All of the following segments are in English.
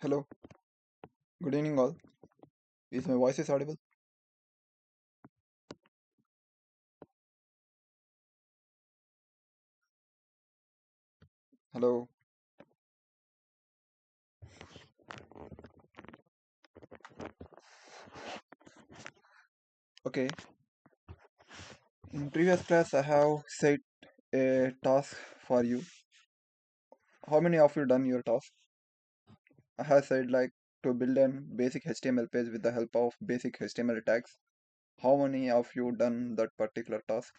Hello, good evening all. Is my voice is audible? Hello. Okay. In previous class I have said a task for you. How many of you done your task? I have said like to build a basic HTML page with the help of basic HTML tags. How many of you done that particular task?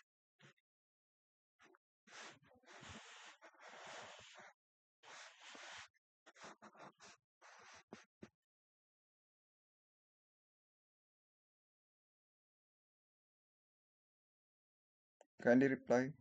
Kindly reply.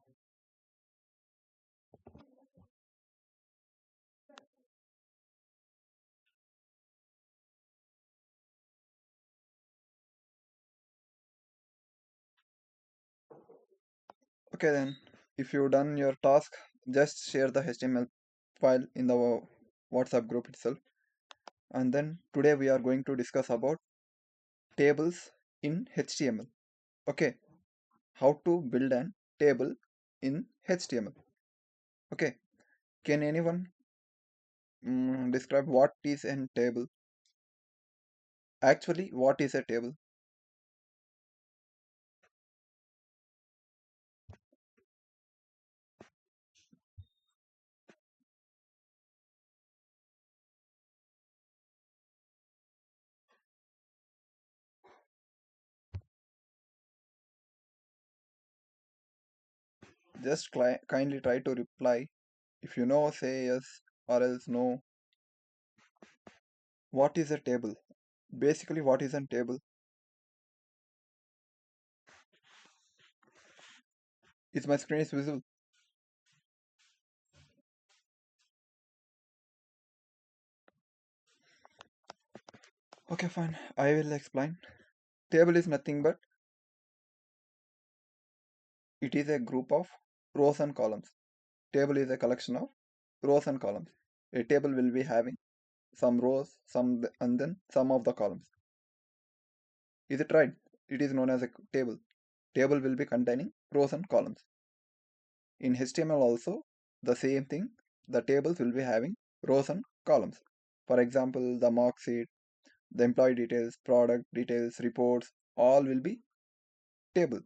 Okay then, if you done your task, just share the HTML file in the WhatsApp group itself. And then today we are going to discuss about tables in HTML. Okay, how to build an table in HTML. Okay, can anyone describe what is a table? Actually, what is a table? Just kindly try to reply. If you know, say yes or else no. What is a table? Basically, what is a table? Is my screen is visible? Okay, fine. I will explain. Table is nothing but it is a group of rows and columns. Table is a collection of rows and columns. A table will be having some rows, and then some of the columns. Is it right? It is known as a table. Table will be containing rows and columns. In HTML also, the same thing. The tables will be having rows and columns. For example, the mark sheet, the employee details, product details, reports, all will be table.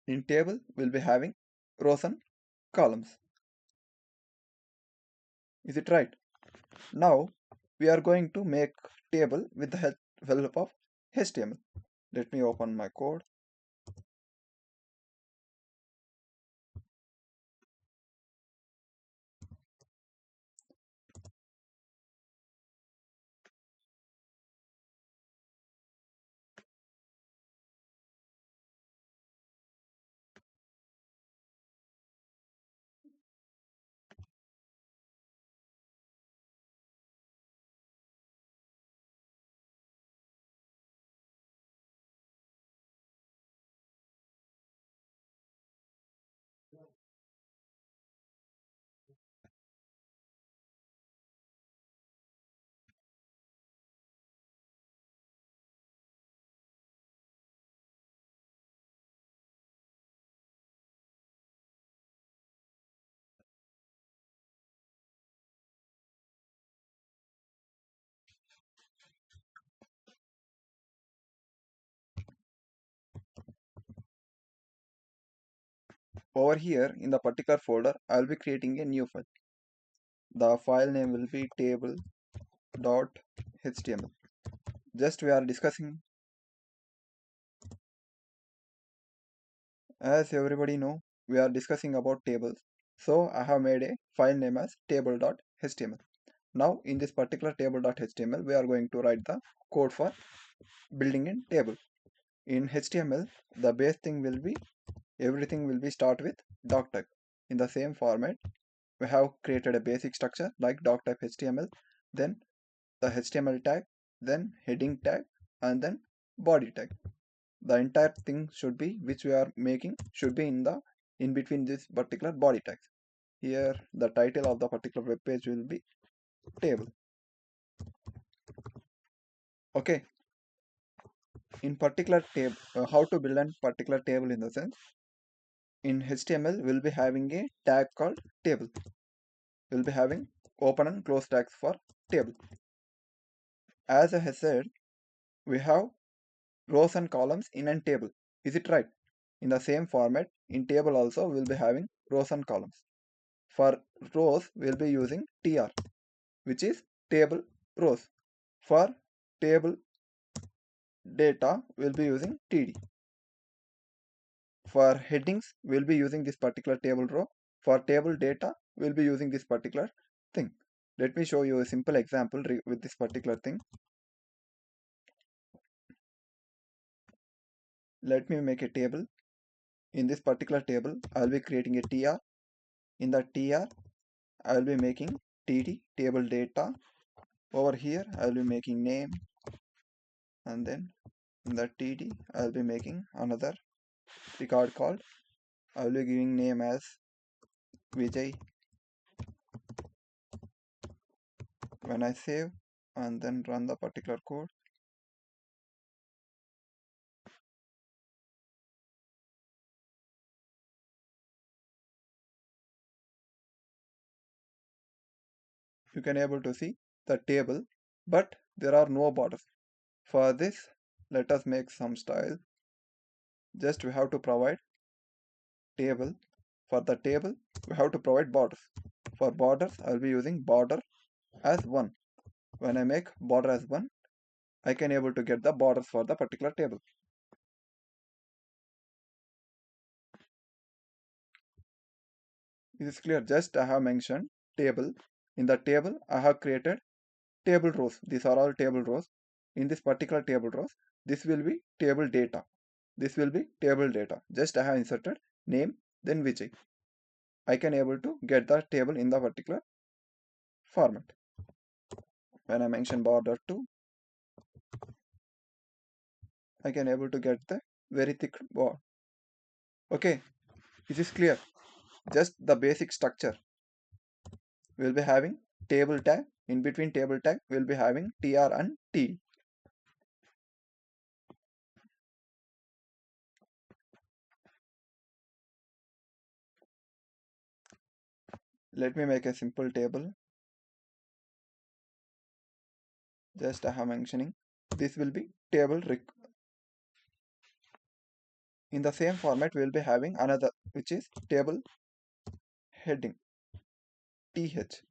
In table, we'll be having rows and columns. Is it right? Now, we are going to make table with the help of HTML. Let me open my code. Over here in the particular folder, I will be creating a new file. The file name will be table.html. Just we are discussing, as everybody know, we are discussing about tables. So I have made a file name as table.html. Now in this particular table.html, we are going to write the code for building a table. In HTML, the base thing will be everything will be start with doc type. In the same format, we have created a basic structure like doc type HTML, then the HTML tag, then heading tag, and then body tag. The entire thing should be which we are making should be in between this particular body tags. Here the title of the particular web page will be table. Okay, in particular table, how to build a particular table in the sense, in HTML we'll be having a tag called table. We'll be having open and close tags for table. As I have said, we have rows and columns in a table. Is it right? In the same format, in table also we'll be having rows and columns. For rows, we'll be using tr, which is table rows. For table data, we'll be using td. For headings, we'll be using this particular table row. For table data, we'll be using this particular thing. Let me show you a simple example with this particular thing. Let me make a table. In this particular table, I'll be creating a tr. In the tr, I'll be making td, table data. Over here, I'll be making name, and then in the td, I'll be making another record called, I'll be giving name as Vijay. When I save and then run the particular code, you can able to see the table, but there are no borders. For this, let us make some style. Just we have to provide table. For the table, we have to provide borders. For borders, I'll be using border as 1. When I make border as 1, I can able to get the borders for the particular table. It is clear. Just I have mentioned table. In the table, I have created table rows. These are all table rows. In this particular table rows, this will be table data. This will be table data. Just I have inserted name, then Vijay. I can able to get the table in the particular format. When I mention border 2, I can able to get the very thick border. Okay, this is clear. Just the basic structure. We'll be having table tag. In between table tag, we'll be having tr and t. Let me make a simple table. Just I have mentioning. This will be table. In the same format, we'll be having another, which is table heading. th.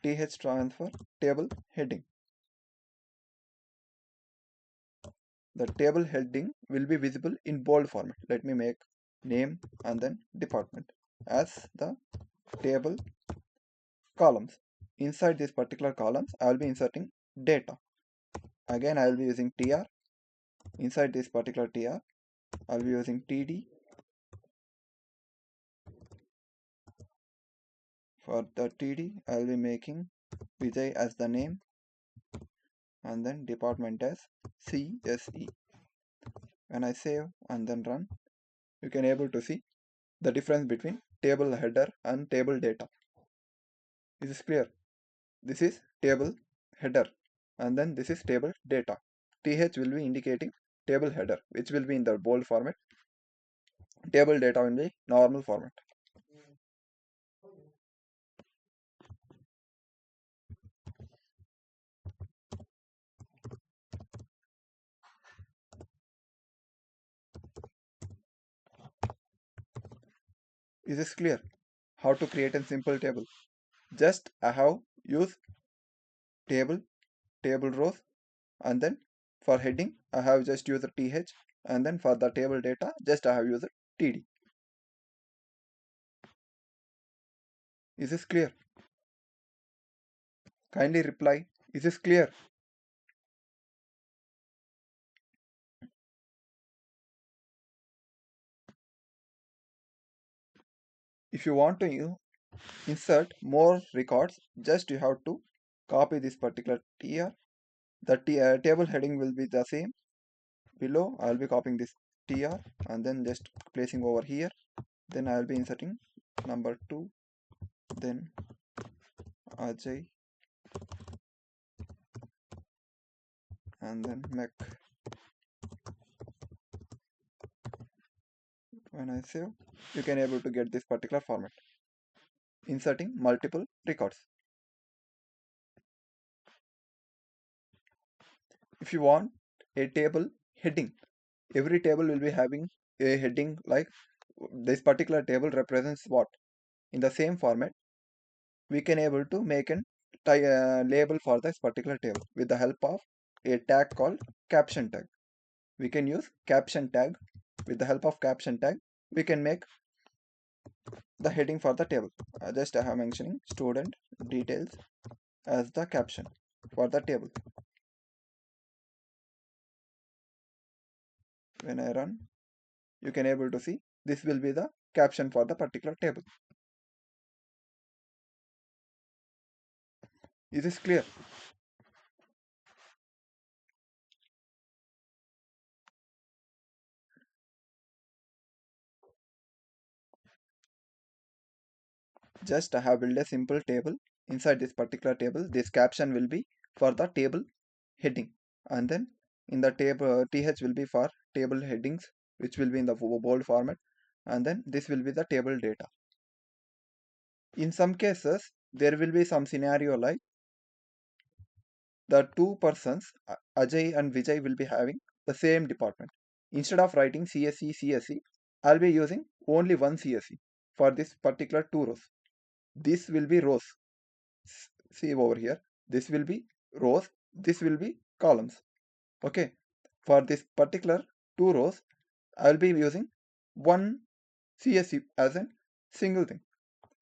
th stands for table heading. The table heading will be visible in bold format. Let me make name and then department as the table columns. Inside these particular columns, I will be inserting data. Again, I will be using tr. Inside this particular tr, I will be using td. For the td, I will be making Vijay as the name and then department as CSE. When I save and then run, you can able to see the difference between table header and table data. This is clear. This is table header and then this is table data. TH will be indicating table header, which will be in the bold format. Table data will be normal format. Is this clear? How to create a simple table? Just I have used table, table rows, and then for heading I have just used th, and then for the table data just I have used td. Is this clear? Kindly reply. Is this clear? If you want to insert more records, just you have to copy this particular tr. The table heading will be the same. Below I will be copying this tr and then just placing over here. Then I will be inserting number 2, then Ajay, and then Mech. When I save, you can able to get this particular format. Inserting multiple records. If you want a table heading, every table will be having a heading like this particular table represents what. In the same format, we can able to make an label for this particular table with the help of a tag called caption tag. We can use caption tag. With the help of caption tag, we can make the heading for the table. Just I have mentioning student details as the caption for the table. When I run, you can able to see this will be the caption for the particular table. Is this clear? Just I have built a simple table. Inside this particular table, this caption will be for the table heading, and then in the table th will be for table headings, which will be in the bold format, and then this will be the table data. In some cases, there will be some scenario like the two persons, Ajay and Vijay, will be having the same department. Instead of writing CSE, I'll be using only one CSE for this particular two rows. This will be rows. See over here. This will be rows. This will be columns. Okay. For this particular two rows, I'll be using one CSE as a single thing.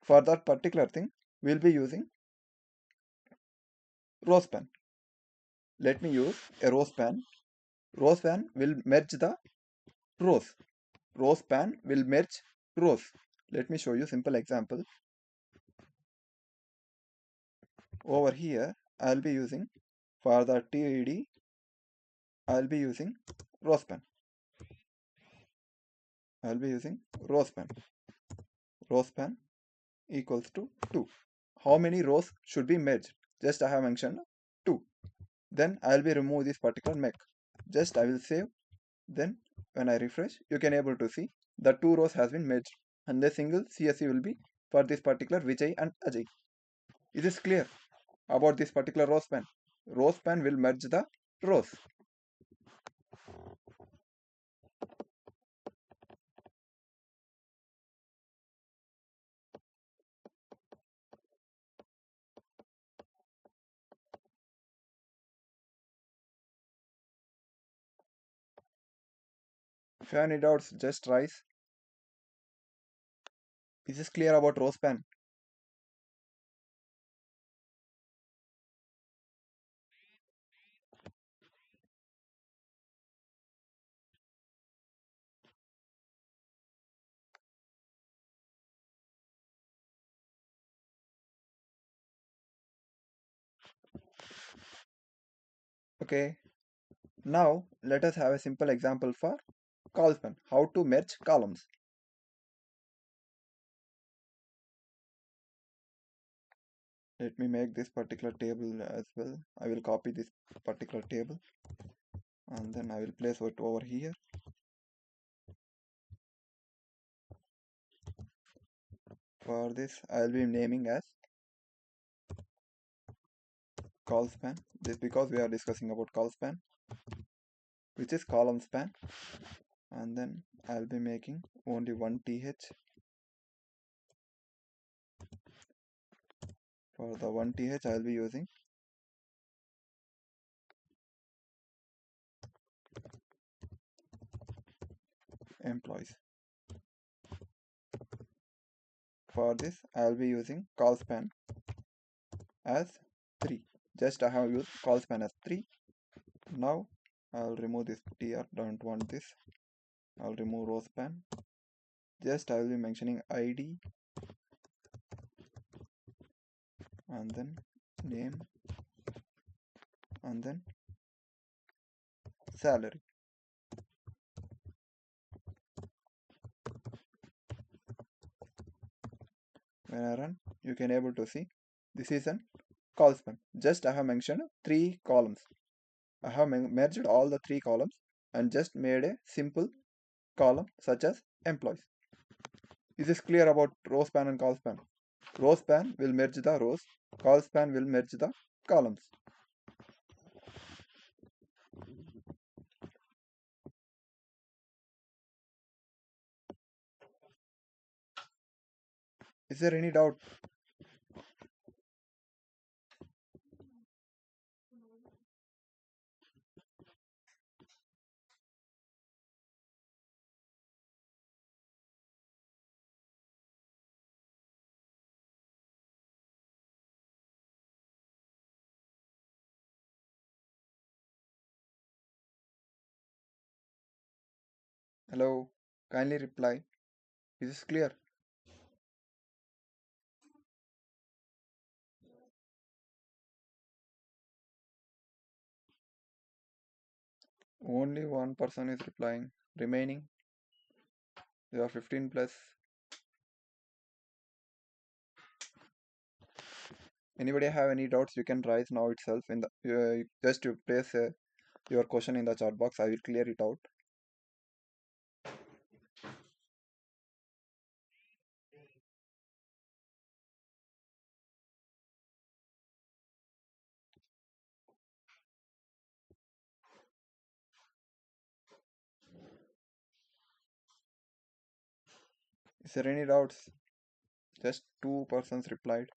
For that particular thing, we'll be using Rowspan. Let me use a Rowspan. Rowspan will merge the rows. Rowspan will merge rows. Let me show you simple example. Over here, I'll be using for the TED, I'll be using Rowspan. I'll be using Rowspan. Rowspan equals to 2. How many rows should be merged? Just I have mentioned 2. Then I'll be remove this particular mech. Just I will save. Then when I refresh, you can able to see the 2 rows has been merged, and the single CSE will be for this particular Vijay and Ajay. Is this clear about this particular row span? Row span will merge the rows. If you have any doubts, just rise. Is this clear about row span? Okay. Now let us have a simple example for Colspan. How to merge columns. Let me make this particular table as well. I will copy this particular table and then I will place it over here. For this, I will be naming as Colspan. This because we are discussing about Colspan, which is column span. And then I'll be making only one th. For the one th, I'll be using employees. For this, I'll be using call span as 3. Just I have used call span as 3. Now I'll remove this tr. Don't want this. I'll remove row span. Just I will be mentioning id and then name and then salary. When I run, you can able to see this is an Colspan. Just I have mentioned three columns. I have merged all the three columns and just made a simple column such as employees. Is this clear about Rowspan and Colspan? Rowspan will merge the rows, Colspan will merge the columns. Is there any doubt? Hello, kindly reply. Is this clear? Only one person is replying. Remaining, there are 15 plus. Anybody have any doubts? You can raise now itself in the just to place your question in the chat box. I will clear it out. Is there any doubts? Just two persons replied.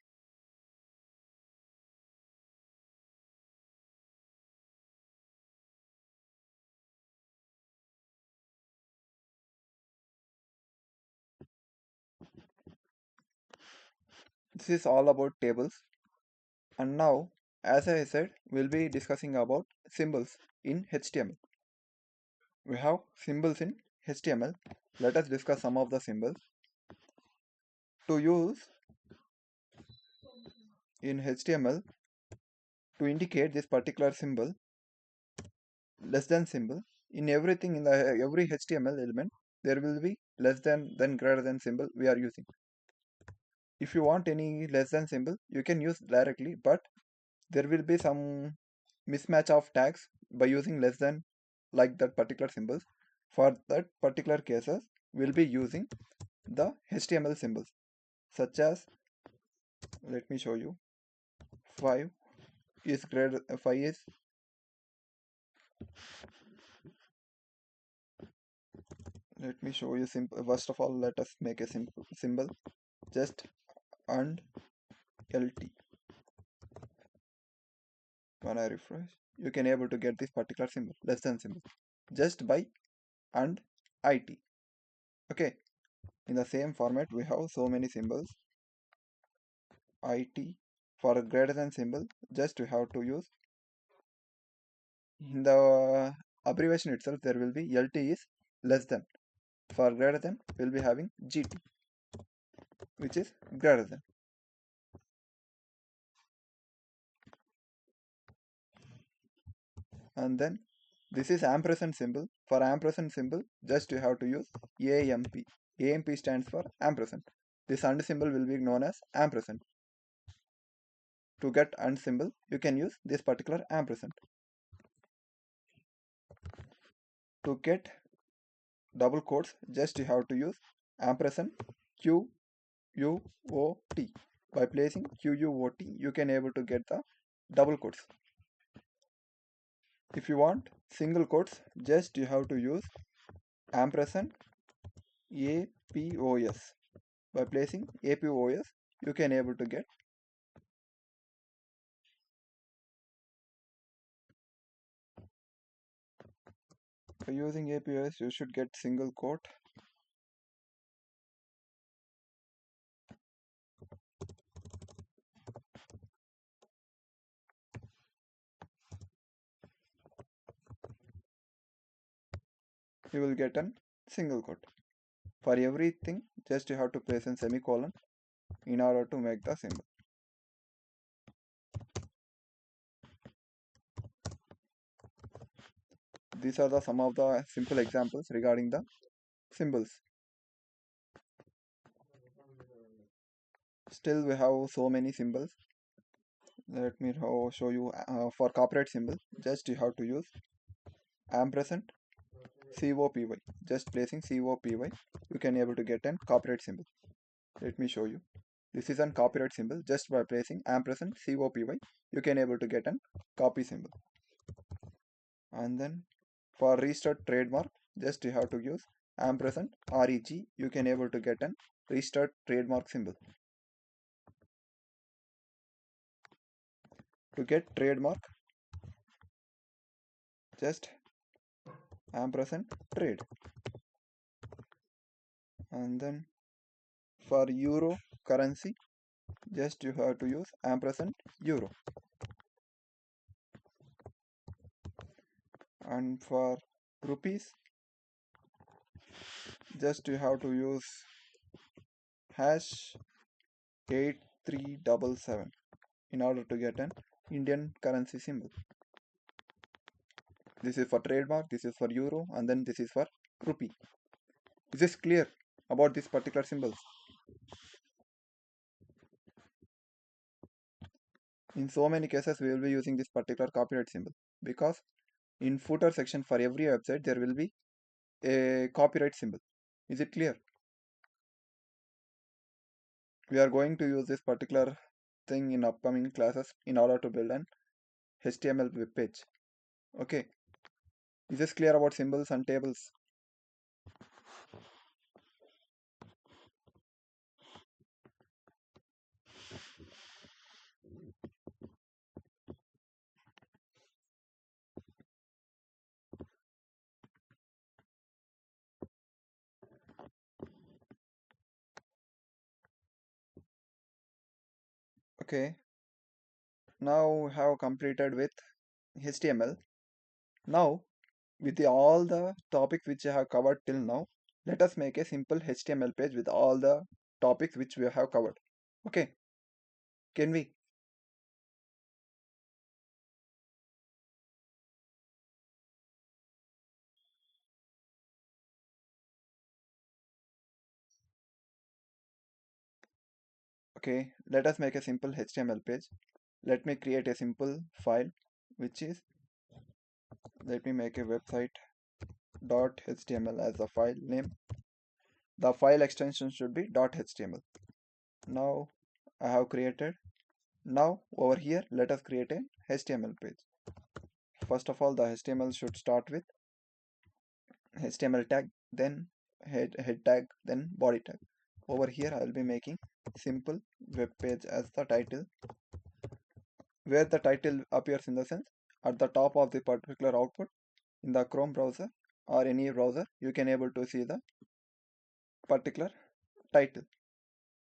This is all about tables. And now, as I said, we'll be discussing about symbols in HTML. We have symbols in HTML. Let us discuss some of the symbols. To use in HTML, to indicate this particular symbol, less than symbol, in everything in the every HTML element, there will be less than then greater than symbol we are using. If you want any less than symbol, you can use directly, but there will be some mismatch of tags by using less than like that particular symbols. For that particular cases, we'll be using the HTML symbols such as, let me show you, 5 is greater 5 is, let me show you simple. First of all, let us make a simple symbol, just and lt. When I refresh, you can able to get this particular symbol, less than symbol, just by and it. Okay, in the same format we have so many symbols. It for a greater than symbol, just we have to use in the abbreviation itself there will be lt is less than. For greater than we'll be having gt, which is greater than. And then this is ampersand symbol. For ampersand symbol, just you have to use amp. Amp stands for ampersand. This and symbol will be known as ampersand. To get and symbol, you can use this particular ampersand. To get double quotes, just you have to use ampersand QUOT. By placing QUOT, you can able to get the double quotes. If you want single quotes, just you have to use ampersand APOS. By placing APOS, you can able to get. By using APOS, you should get single quote. You will get a single quote. For everything, just you have to place a semicolon in order to make the symbol. These are the some of the simple examples regarding the symbols. Still we have so many symbols. Let me show you for copyright symbol. Just you have to use ampersand COPY. Just placing COPY, you can able to get an copyright symbol. Let me show you. This is an copyright symbol. Just by placing ampersand COPY, you can able to get an copy symbol. And then for registered trademark, just you have to use ampersand REG. You can able to get an registered trademark symbol. To get trademark, just ampersand trade. And then for euro currency, just you have to use ampersand euro. And for rupees, just you have to use hash 8377 in order to get an Indian currency symbol. This is for trademark, this is for euro, and then this is for rupee. Is this clear about this particular symbols? In so many cases, we will be using this particular copyright symbol because in footer section for every website there will be a copyright symbol. Is it clear? We are going to use this particular thing in upcoming classes in order to build an HTML web page. Okay. Is this clear about symbols and tables? Okay. Now we have completed with HTML. Now with all the topics which I have covered till now, let us make a simple HTML page with all the topics which we have covered. Okay, can we? Okay, let us make a simple HTML page. Let me create a simple file which is, let me make a website dot html as the file name. The file extension should be dot html. Now I have created. Now over here let us create a HTML page. First of all, the HTML should start with HTML tag, then head tag, then body tag. Over here I will be making simple web page as the title, where the title appears in the sense at the top of the particular output in the Chrome browser or any browser you can able to see the particular title.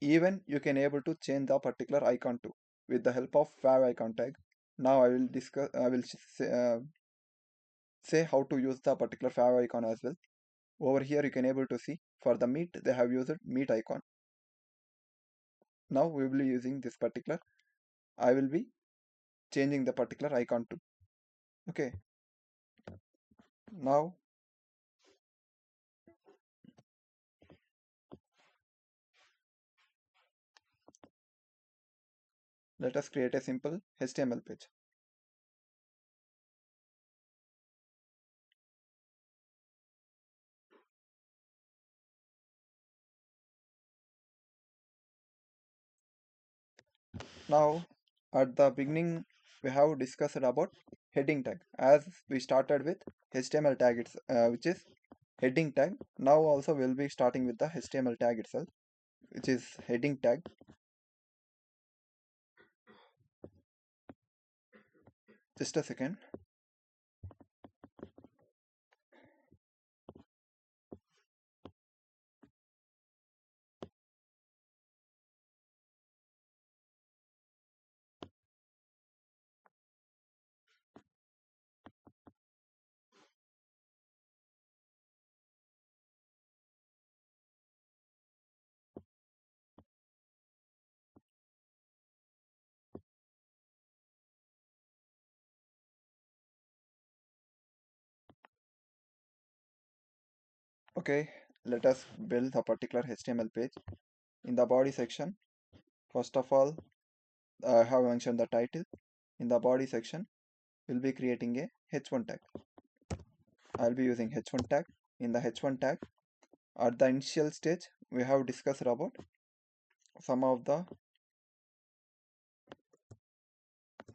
Even you can able to change the particular icon too with the help of fav icon tag. Now I will discuss, I will say how to use the particular fav icon as well. Over here you can able to see for the meet they have used meet icon. Now we will be using this particular, I will be changing the particular icon too. Okay, now let us create a simple HTML page. Now at the beginning we have discussed about heading tag as we started with HTML tag which is heading tag. Now also we'll be starting with the HTML tag itself which is heading tag. Just a second. Okay, let us build a particular HTML page. In the body section First of all, I have mentioned the title. In the body section, we'll be creating a h1 tag. I'll be using h1 tag. In the h1 tag, at the initial stage, we have discussed about some of the,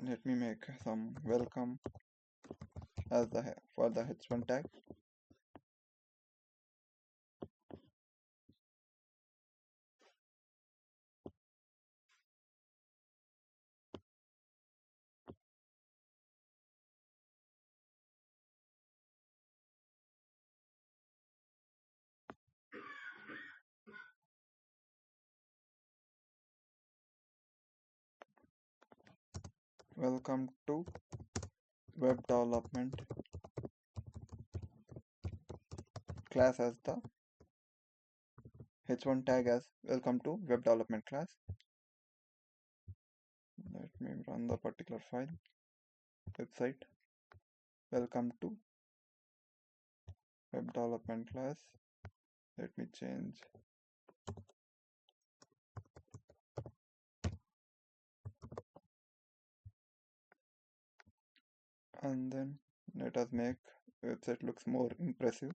let me make some welcome as the for the h1 tag. Welcome to web development class as the h1 tag as welcome to web development class. Let me run the particular file. Website welcome to web development class. Let me change. And then let us make website looks more impressive.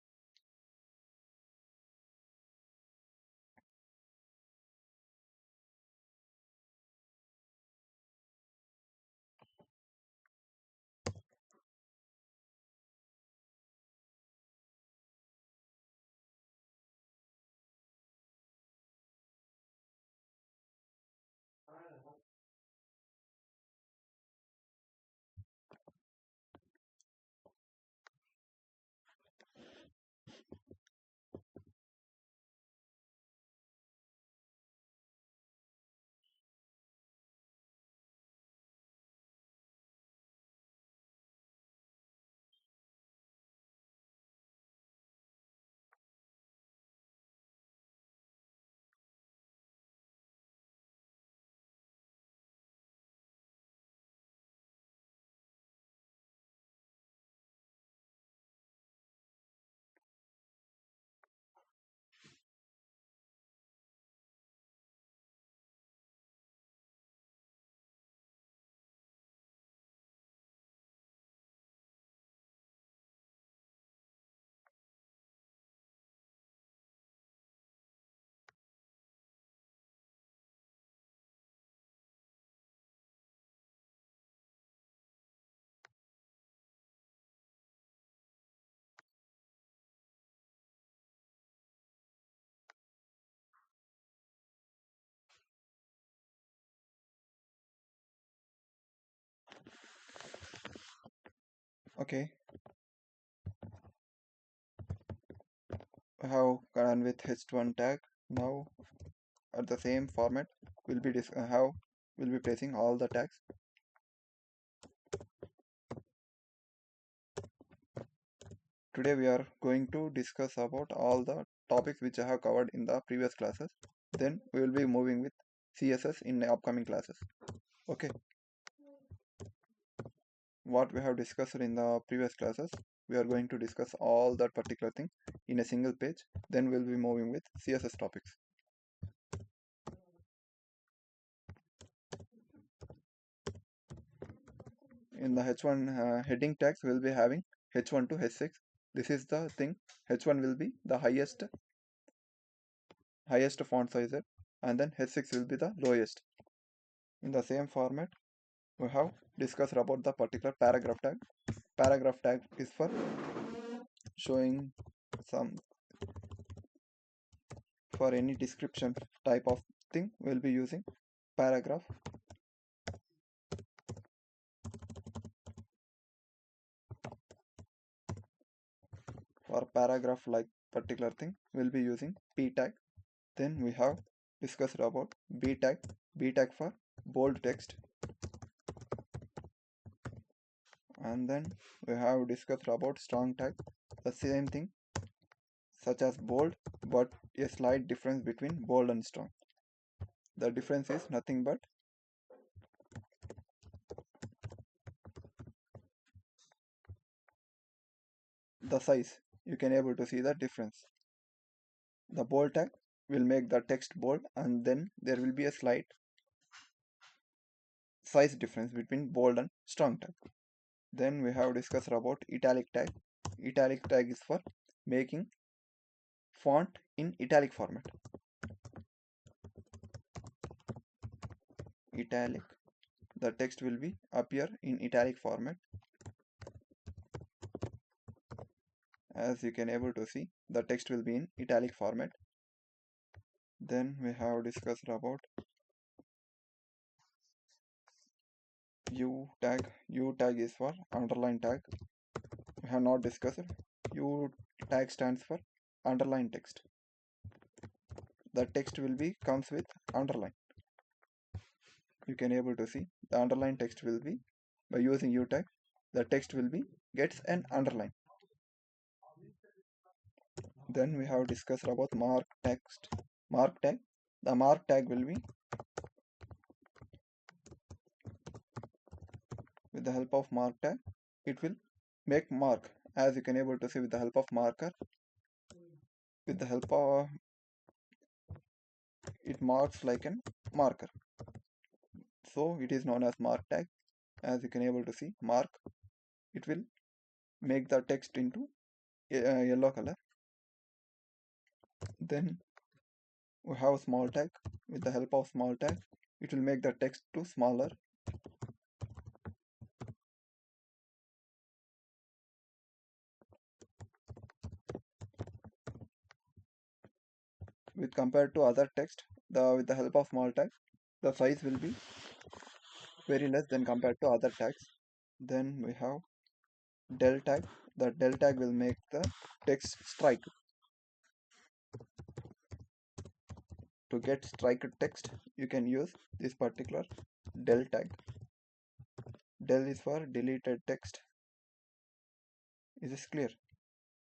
Okay, I have gone with h1 tag. Now at the same format, we'll be placing all the tags. Today we are going to discuss about all the topics which I have covered in the previous classes. Then we will be moving with CSS in the upcoming classes. Okay, what we have discussed in the previous classes, we are going to discuss all that particular thing in a single page. Then we'll be moving with CSS topics. In the h1 heading tags, we'll be having h1 to h6. This is the thing. h1 will be the highest font size, and then h6 will be the lowest. In the same format, we have discussed about the particular paragraph tag. Paragraph tag is for showing some, for any description type of thing, we'll be using paragraph. For paragraph like particular thing, we'll be using p tag. Then we have discussed about b tag. B tag for bold text. And then we have discussed about strong tag. The same thing, such as bold, but a slight difference between bold and strong. The difference is nothing but the size. You can able to see the difference. The bold tag will make the text bold, and then there will be a slight size difference between bold and strong tag. Then we have discussed about italic tag. Italic tag is for making font in italic format. Italic, the text will be appear in italic format. As you can able to see, the text will be in italic format. Then we have discussed about U tag. U tag is for underline tag. We have not discussed. U tag stands for underline text. The text will be comes with underline. You can able to see the underline text will be by using U tag. The text will be gets an underline. Then we have discussed about mark text. Mark tag. The mark tag will be with the help of mark tag. It will make mark, as you can able to see with the help of marker. With the help of it marks like an marker. So it is known as mark tag. As you can able to see, mark. It will make the text into yellow color. Then we have small tag. With the help of small tag, it will make the text to smaller. With compared to other text, with the help of small tag, the size will be very less than compared to other tags. Then we have del tag. The del tag will make the text strike. To get strike text, you can use this particular del tag. Del is for deleted text. Is this clear?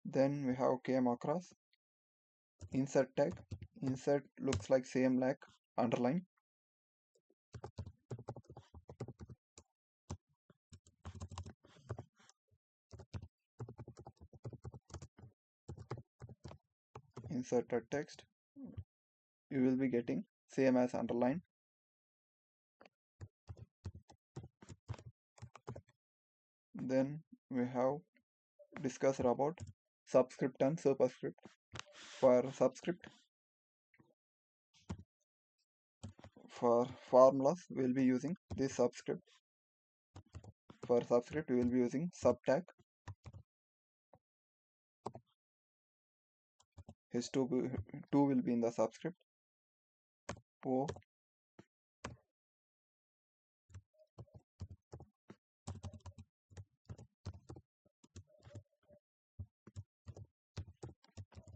Then we have came across insert tag. Insert looks like same like underline. Inserted text, you will be getting same as underline. Then we have discussed about subscript and superscript. For subscript, for formulas we will be using this subscript. For subscript we will be using subtag. H2 2 will be in the subscript. O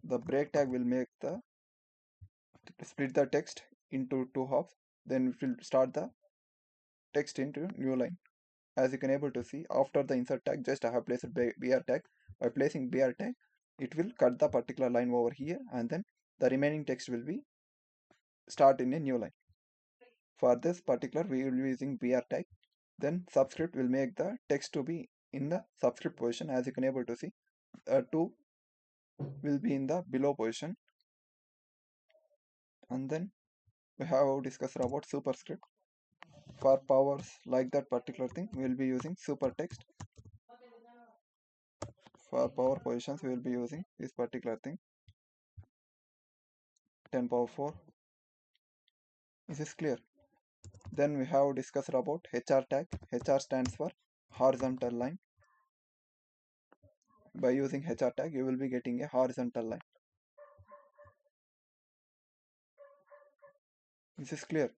the break tag will make the split the text into two halves. Then it will start the text into new line. As you can able to see, after the insert tag, just I have placed br tag. By placing br tag, it will cut the particular line over here, and then the remaining text will be start in a new line. For this particular, we will be using br tag. Then subscript will make the text to be in the subscript position. As you can able to see, 2 will be in the below position. And then we have discussed about superscript. For powers like that particular thing, we will be using supertext. For power positions, we will be using this particular thing, 10 power 4. Is this clear? Then we have discussed about HR tag. HR stands for horizontal line. By using HR tag, you will be getting a horizontal line. This is clear.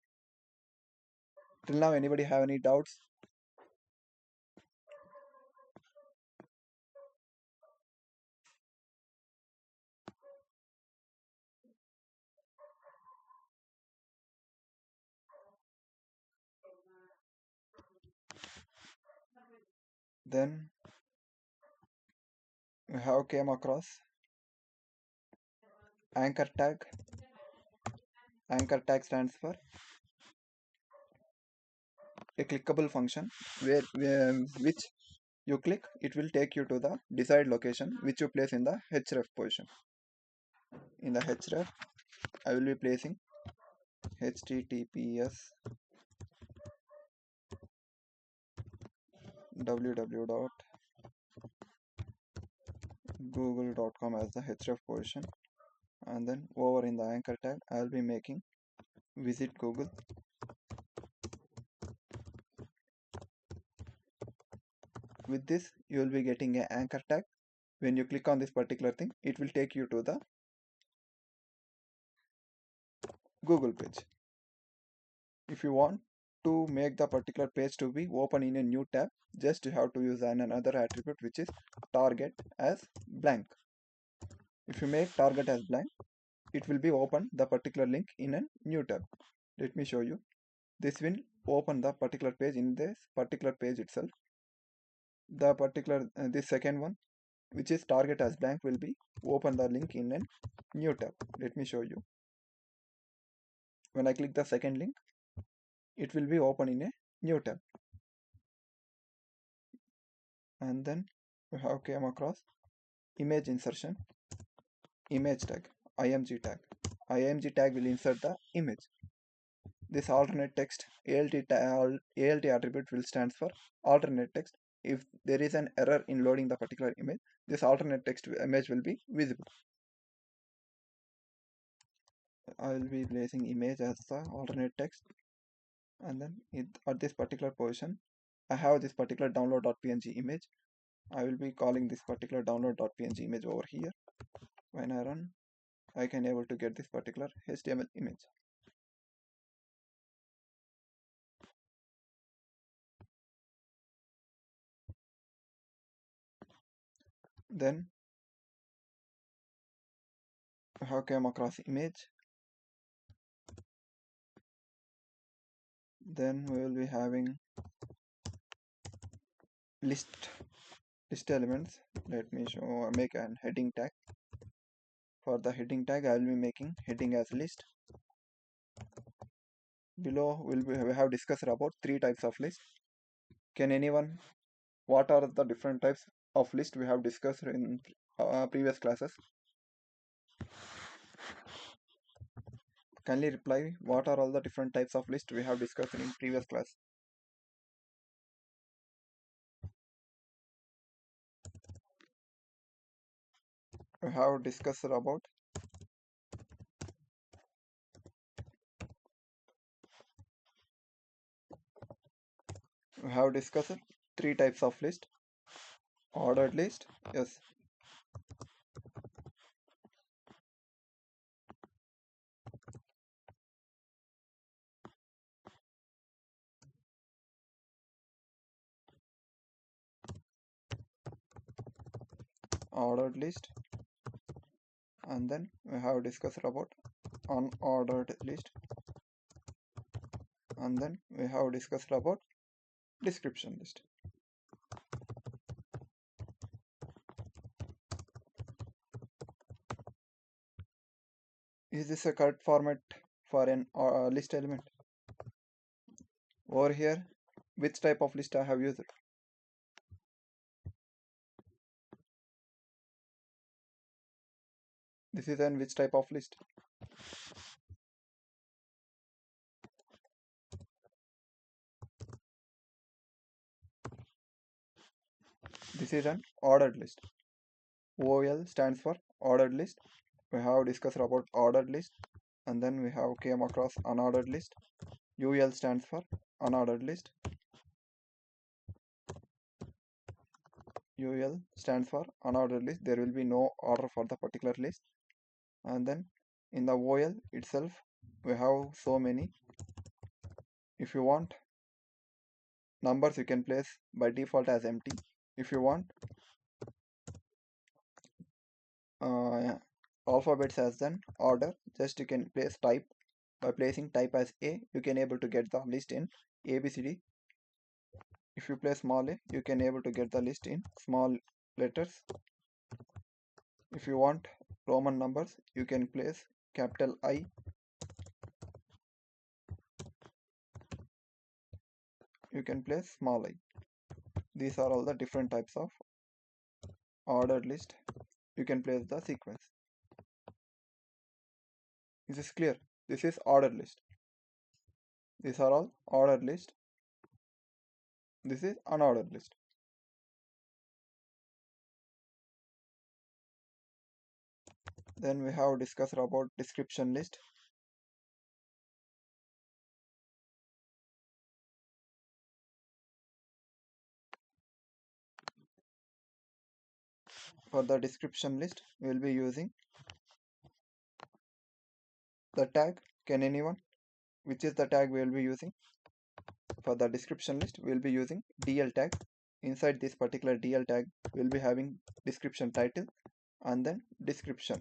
Till now, anybody have any doubts? Then we have came across anchor tag. Anchor tag stands for a clickable function which you click, it will take you to the desired location which you place in the href position. In the href, I will be placing https www.google.com as the href position, and then over in the anchor tag I will be making visit Google. With this you will be getting an anchor tag. When you click on this particular thing, it will take you to the Google page. If you want to make the particular page to be open in a new tab, just you have to use another attribute, which is target as blank. If you make target as blank, it will be open the particular link in a new tab. Let me show you. This will open the particular page in this particular page itself. The particular this second one, which is target as blank, will be open the link in a new tab. Let me show you. When I click the second link, it will be open in a new tab. And then we have came across image insertion, image tag, img tag. Img tag will insert the image. This alternate text ALT attribute will stands for alternate text. If there is an error in loading the particular image, this alternate text image will be visible. I will be placing image as the alternate text, and then at this particular position I have this particular download.png image. I will be calling this particular download.png image over here. When I run, I can able to get this particular HTML image. Then I have came across image. Then we will be having list elements. Let me show make an heading tag. For the heading tag, I will be making heading as list. Below we have discussed about 3 types of list. Can anyone, what are the different types of list we have discussed in previous classes? Kindly reply, what are all the different types of list we have discussed in previous class? We have discussed about we have discussed 3 types of list. Ordered list, yes. Ordered list, and then we have discussed about unordered list, and then we have discussed about description list. Is this a correct format for an list element? Over here, which type of list I have used? This is an which type of list? This is an ordered list. OL stands for ordered list. We have discussed about ordered list, and then we have came across unordered list. UL stands for unordered list. UL stands for unordered list. There will be no order for the particular list. And then in the OL itself, we have so many. If you want numbers, you can place by default as empty. If you want alphabets as an order, just you can place type. By placing type as A, you can able to get the list in ABCD. If you place small a, you can able to get the list in small letters. If you want Roman numbers, you can place capital I. You can place small I. These are all the different types of ordered list. You can place the sequence. This is clear. This is ordered list. These are all ordered list. This is unordered list. Then we have discussed about description list. For the description list, we will be using the tag. Can anyone? Which is the tag we will be using? For the description list, we will be using DL tag. Inside this particular DL tag, we will be having description title and then description.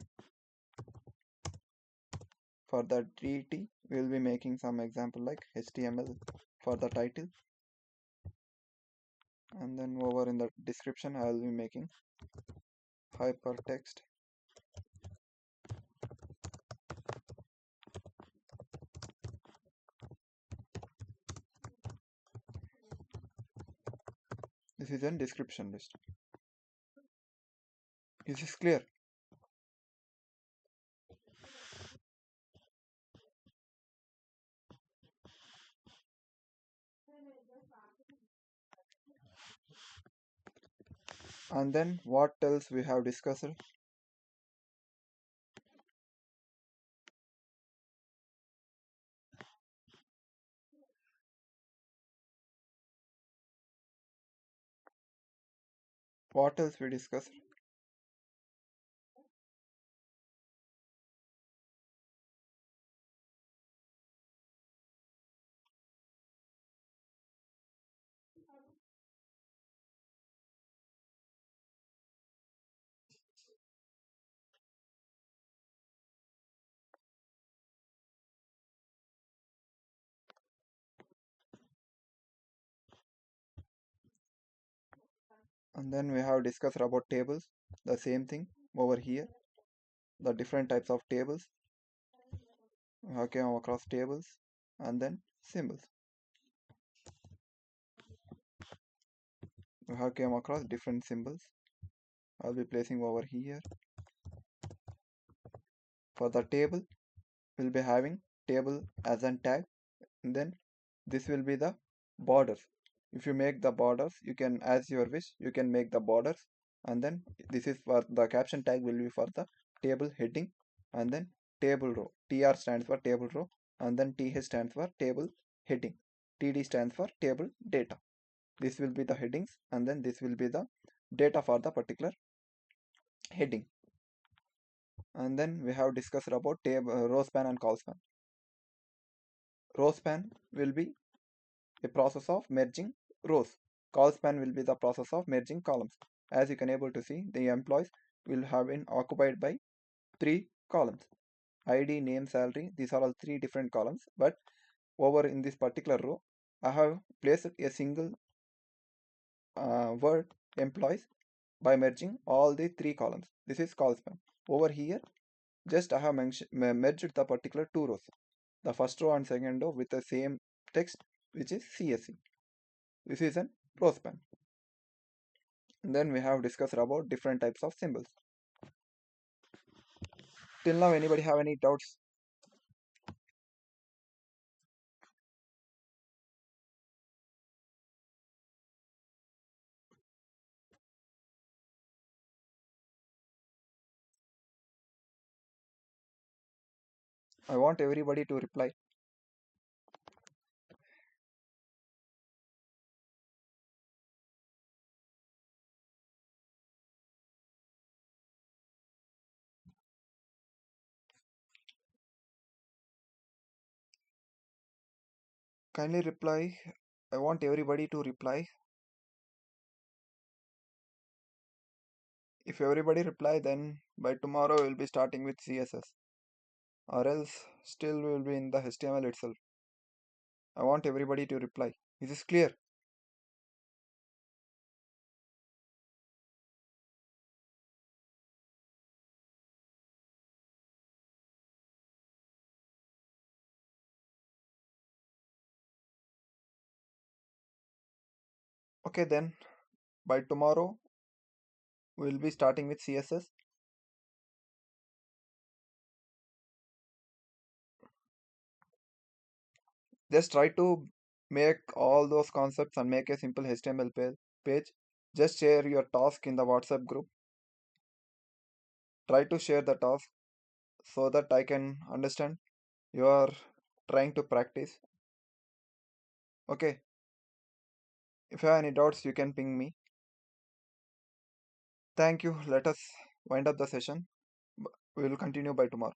For the DT, we will be making some example like HTML for the title, and then over in the description, I will be making hypertext. This is a description list. Is this clear? And then what else we have discussed? What else we discussed? And then we have discussed about tables. The same thing over here. The different types of tables. We have came across tables and then symbols. We have came across different symbols. I'll be placing over here. For the table, we'll be having table as an tag. And then this will be the borders. If you make the borders, you can, as your wish, you can make the borders. And then this is for the caption tag will be for the table heading, and then table row. TR stands for table row, and then TH stands for table heading. TD stands for table data. This will be the headings, and then this will be the data for the particular heading. And then we have discussed about table Rowspan and Colspan. Rowspan will be a process of merging rows. Colspan will be the process of merging columns. As you can able to see, the employees will have been occupied by three columns. ID, name, salary, these are all three different columns, but over in this particular row, I have placed a single word employees by merging all the three columns. This is Colspan. Over here, just I have merged the particular two rows, the first row and second row with the same text, which is CSC. This is an Rowspan. And then we have discussed about different types of symbols. Till now, anybody have any doubts? I want everybody to reply. Kindly reply. I want everybody to reply. If everybody reply, then by tomorrow we'll be starting with CSS. Or else still we will be in the HTML itself. I want everybody to reply. Is this clear? Okay, then by tomorrow we'll be starting with CSS. Just try to make all those concepts and make a simple HTML page. Just share your task in the WhatsApp group. Try to share the task. so that I can understand you are trying to practice. Okay, if you have any doubts, you can ping me. Thank you. Let us wind up the session. We will continue by tomorrow.